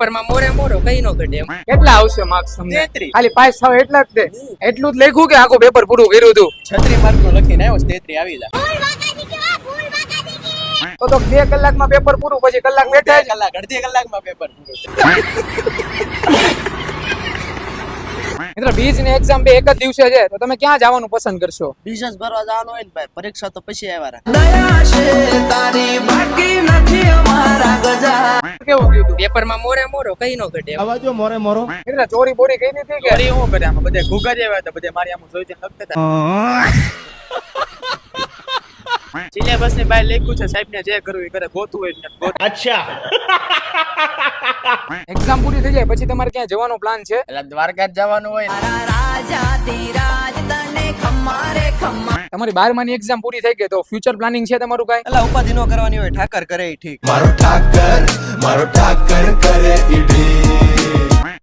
પેપરમાં મોરે મોરો કઈ નો ઘટે એમ. કેટલા આવશે માર્ક્સ તમને? 33. ખાલી પાસ થાવ એટલા જ તે? એટલું જ લખ્યું કે આખું પેપર પૂરું કર્યું હતું? 36 માર્ક નું લખીને આવ્યો 33 આવી જાય. તો 2 કલાકમાં પેપર પૂરું, પછી કલાક બેઠા જ. કલાક અડધી કલાકમાં પેપર પૂરું. મિત્રો બીજ ની એક્ઝામ બે એક જ દિવસે છે, તો તમે ક્યાં જવાનું પસંદ કરશો? બિઝનેસ ભરવા જવાનું હોય ને ભાઈ, પરીક્ષા તો પછી આવ્યા. કેવું ગયું તું? પેપરમાં મોરે મોરો કઈ નો ઘટે એમ. આવાજો મોરે મોરો. મિત્રો ચોરી બોરી કઈ નથી કે? ચોરી હું કરે આમાં, બધે ઘૂઘા જેવા હતા, બધે મારી આમ જોઈ લખતા હતા. સિલેબસ ની બહાર લખ્યું છે, સાહેબ ને જે કરવું એ કરે, ગોતું હોય ને ગોતું. અચ્છા. એક્ઝામ પૂરી થઈ જાય પછી તમારે ક્યાં જવાનો પ્લાન છે? એટલે દ્વારકા જ જવાનું હોય ને. તમારી 12માની એક્ઝામ પૂરી થઈ ગઈ, તો ફ્યુચર પ્લાનિંગ છે તમારું કાઈ? એટલે ઉપાધિ નો કરવાની હોય, ઠાકર કરે એ ઠીક. મારો ઠાકર કરે ઈ ઠીક.